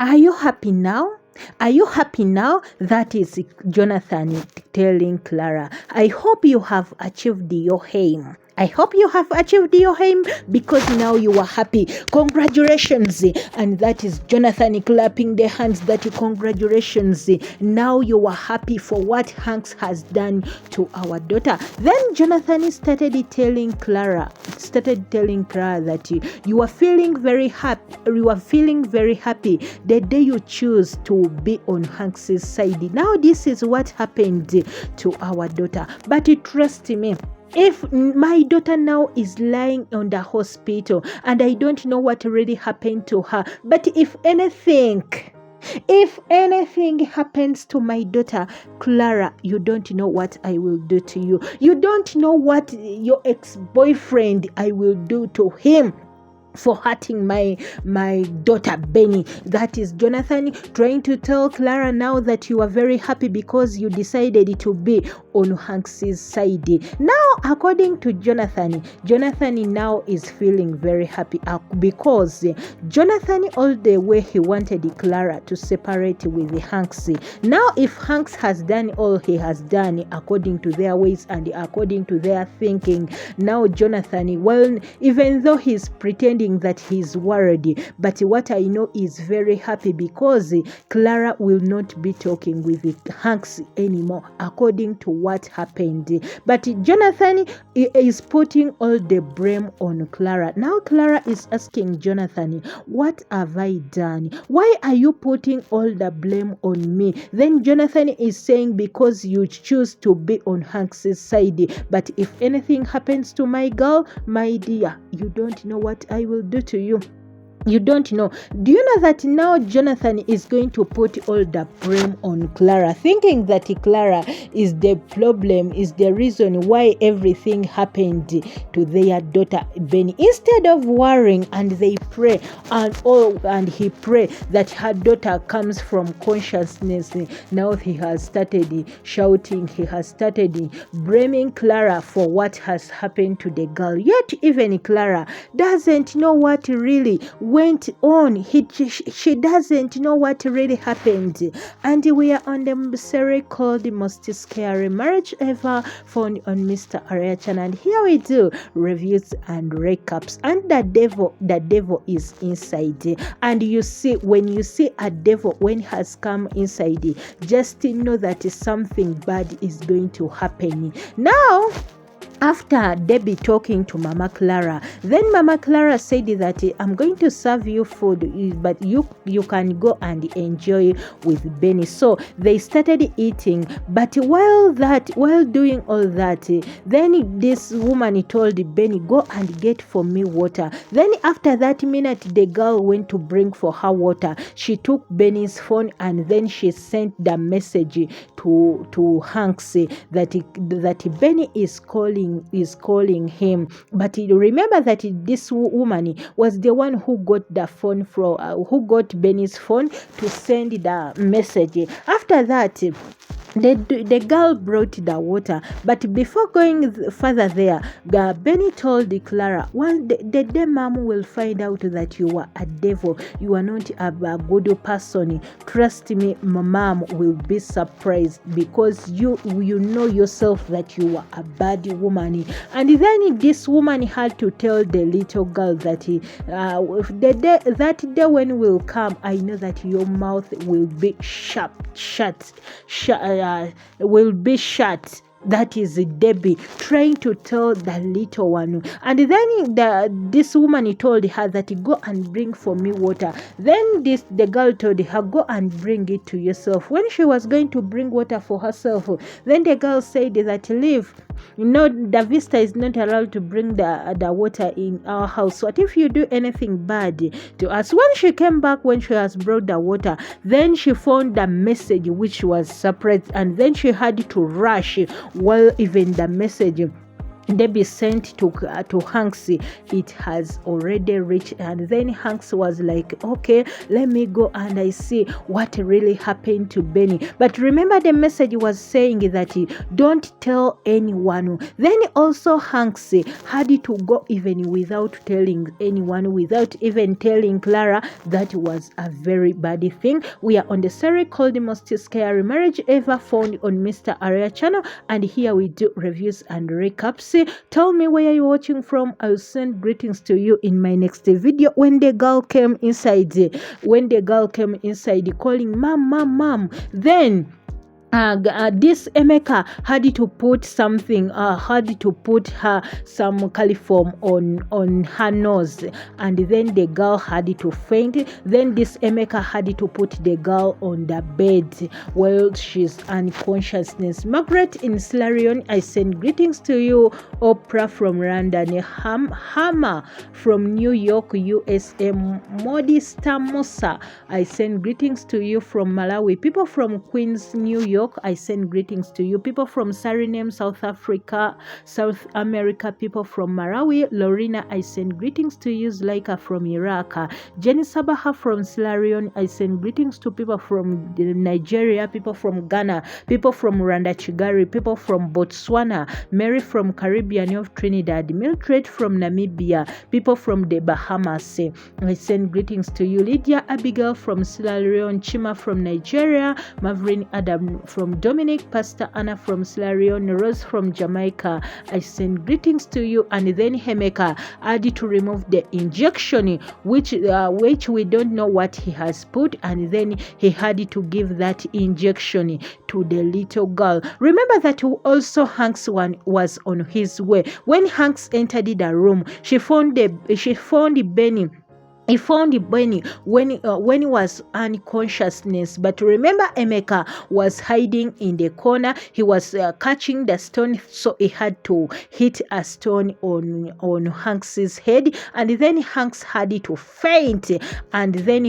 Are you happy now? Are you happy now? That is Jonathan telling Clara. I hope you have achieved your aim. I hope you have achieved your aim because now you are happy. Congratulations. And that is Jonathan clapping their hands. That is congratulations. Now you are happy for what Hanks has done to our daughter. Then Jonathan started telling Clara that you are feeling very happy. You are feeling very happy the day you choose to be on Hanks's side. Now this is what happened to our daughter. But trust me, if my daughter now is lying on the hospital and I don't know what really happened to her, but if anything happens to my daughter, Clara, you don't know what I will do to you. You don't know what your ex-boyfriend I will do to him for hurting my daughter Benny. That is Jonathan trying to tell Clara now that you are very happy because you decided to be on Hanks's side. Now, according to Jonathan now is feeling very happy because Jonathan all the way he wanted Clara to separate with Hanks. Now, if Hanks has done all he has done according to their ways and according to their thinking, now Jonathan, well, even though he's pretending that he's worried, but what I know is very happy because Clara will not be talking with Hanks anymore according to what happened. But Jonathan is putting all the blame on Clara. Now Clara is asking Jonathan, what have I done? Why are you putting all the blame on me? Then Jonathan is saying, because you choose to be on Hanks's side. But if anything happens to my girl, my dear, you don't know what I will do to you. You don't know. Do you know that now Jonathan is going to put all the blame on Clara, thinking that Clara is the problem, is the reason why everything happened to their daughter Benny. Instead of worrying, and they pray and he pray that her daughter comes from consciousness. Now he has started shouting, he has started blaming Clara for what has happened to the girl. Yet even Clara doesn't know what really went on. She doesn't know what really happened. And we are on the series called The Most Scary Marriage Ever, found on Mr. Arya channel. And here we do reviews and recaps. And the devil is inside. And you see, when you see a devil when he has come inside, just know that something bad is going to happen. Now, after Debbie talking to Mama Clara, then Mama Clara said that I'm going to serve you food, but you can go and enjoy with Benny. So they started eating, but while doing all that, then this woman told Benny, go and get for me water. Then after that minute, the girl went to bring for her water. She took Benny's phone and then she sent the message to Hanks that Benny is calling him. But remember that this woman was the one who got the phone who got Benny's phone to send the message. After that, the girl brought the water, but before going further there, Benny told Clara, one the day mom will find out that you are a devil, you are not a good person. Trust me, mom will be surprised because you know yourself that you are a bad woman. And then this woman had to tell the little girl that that day when will come, I know that your mouth will be shut. Will be shut. That is Debbie trying to tell the little one. And then this woman told her that go and bring for me water. Then the girl told her, go and bring it to yourself. When she was going to bring water for herself, then the girl said that leave. The Vista is not allowed to bring the water in our house. What if you do anything bad to us? When she came back, when she has brought the water, then she found the message which was separate, and then she had to rush. Well, even the message Debbie sent to Hanks, it has already reached. And then Hanks was like, okay, let me go and I see what really happened to Benny. But remember, the message was saying that don't tell anyone. Then also Hanks had to go even without telling anyone, without even telling Clara. That was a very bad thing. We are on the series called The Most Scary Marriage Ever Found on Mr. Aria channel, and here we do reviews and recaps. Tell me where you're watching from. I'll send greetings to you in my next video. When the girl came inside calling mom, then this Emeka had to put something, had to put her some caliform on her nose, and then the girl had to faint. Then this Emeka had to put the girl on the bed while she's unconsciousness. Margaret in Slarion, I send greetings to you. Oprah from London, Hammer from New York, USA, Modista Musa, I send greetings to you from Malawi. People from Queens, New York, I send greetings to you. People from Suriname, South Africa, South America, people from Malawi. Lorena, I send greetings to you. Zlaika from Iraq. Jenny Sabaha from Slarion, I send greetings to people from Nigeria, people from Ghana, people from Rwanda Chigari, people from Botswana, Mary from Caribbean of Trinidad, Mildred from Namibia, people from the Bahamas. I send greetings to you. Lydia Abigail from Sierra Leone, Chima from Nigeria, Mavreen Adam from Dominic, Pastor Anna from Sierra Leone, Rose from Jamaica. I send greetings to you. And then Hemeka had to remove the injection, which we don't know what he has put, and then he had to give that injection to the little girl. Remember that also Hanks one was on his way. When Hanks entered the room, she found Benny. He found Benny when he was unconsciousness. But remember, Emeka was hiding in the corner. He was catching the stone, so he had to hit a stone on Hanks's head, and then Hanks had to faint. And then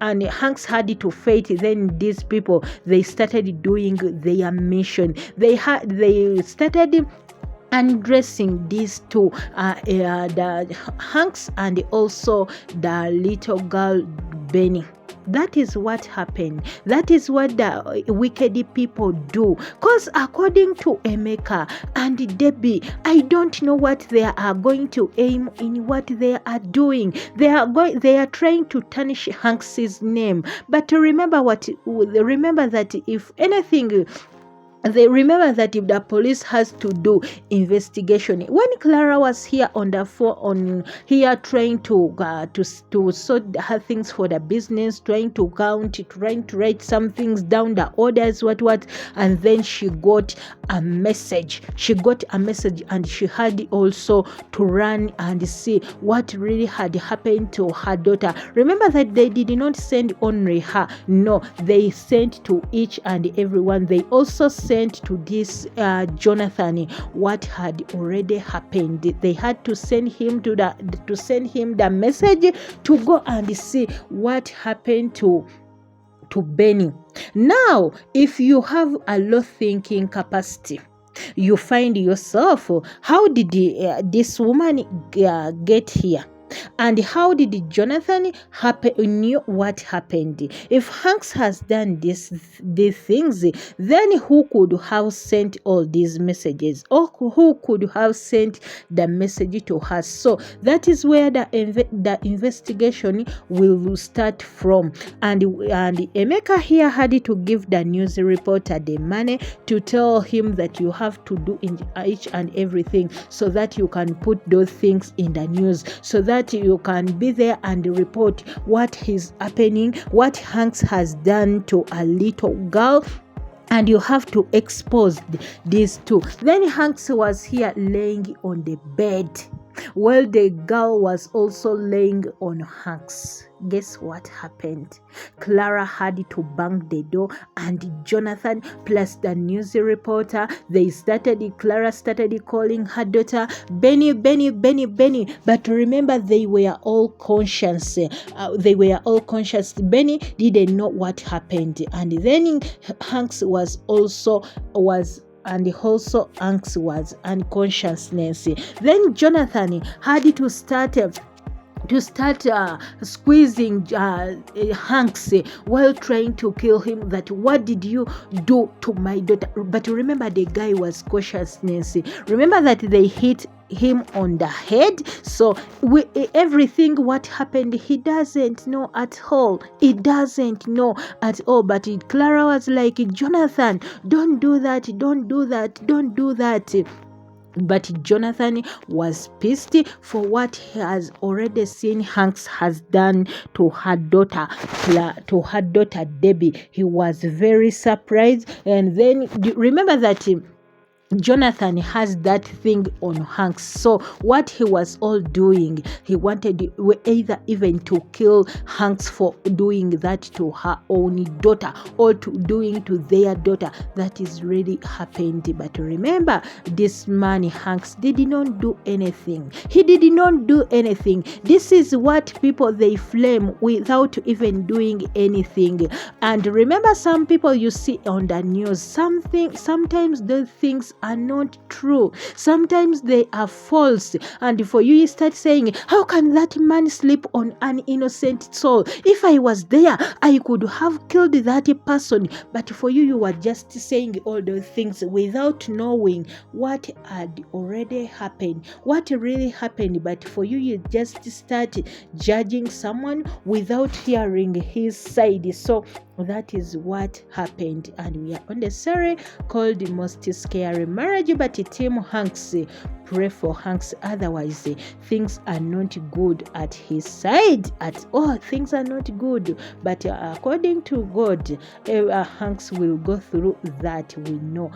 and Hanks had to faint. Then these people, they started doing their mission. They started undressing these two, the Hanks and also the little girl Benny. That is what happened. That is what the wicked people do. Because according to Emeka and Debbie, I don't know what they are going to aim in what they are doing. They are trying to tarnish Hanks's name. But remember that if anything, they remember that if the police has to do investigation. When Clara was here on the phone, here trying to sort her things for the business, trying to count, trying to write some things down, the orders, what, and then she got a message. And she had also to run and see what really had happened to her daughter. Remember that they did not send only her. No, they sent to each and everyone. They also sent to this Jonathan what had already happened. They had to send him the message to go and see what happened to Benny. Now, if you have a low thinking capacity, you find yourself, how did this woman get here? And how did Jonathan knew what happened? If Hanks has done these things, then who could have sent all these messages? Or who could have sent the message to her? So that is where the investigation will start from. And Emeka here had to give the news reporter the money to tell him that you have to do in each and everything, so that you can put those things in the news, so that you can be there and report what is happening, what Hanks has done to a little girl, and you have to expose these two. Then Hanks was here laying on the bed while the girl was also laying on Hanks. Guess what happened? Clara had to bang the door, and Jonathan plus the news reporter, Clara started calling her daughter Benny. But remember, they were all conscious. Benny didn't know what happened, and then Hanks was and also Hanks was unconsciousness. Then Jonathan had to start squeezing Hanks while trying to kill him, that what did you do to my daughter? But remember, the guy was consciousness. Remember that they hit him on the head, so everything what happened, he doesn't know at all. But Clara was like, Jonathan, don't do that, don't do that. But Jonathan was pissed for what he has already seen Hanks has done to her daughter, Debbie. He was very surprised. And then remember that Jonathan has that thing on Hanks. So what he was all doing, he wanted either even to kill Hanks for doing that to her own daughter, or to doing to their daughter. That is really happened. But remember, this man Hanks did not do anything. He did not do anything. This is what people they flame without even doing anything. And remember, some people you see on the news, sometimes those things are not true. Sometimes they are false. And for you start saying, how can that man sleep on an innocent soul? If I was there, I could have killed that person. But for you are just saying all those things without knowing what had already happened, what really happened. But for you just start judging someone without hearing his side. So that is what happened, and we are on the series called The Most Scary Marriage. But Team Hanks, pray for Hanks, otherwise things are not good at his side at all. Things are not good, but according to God, Hanks will go through that, we know.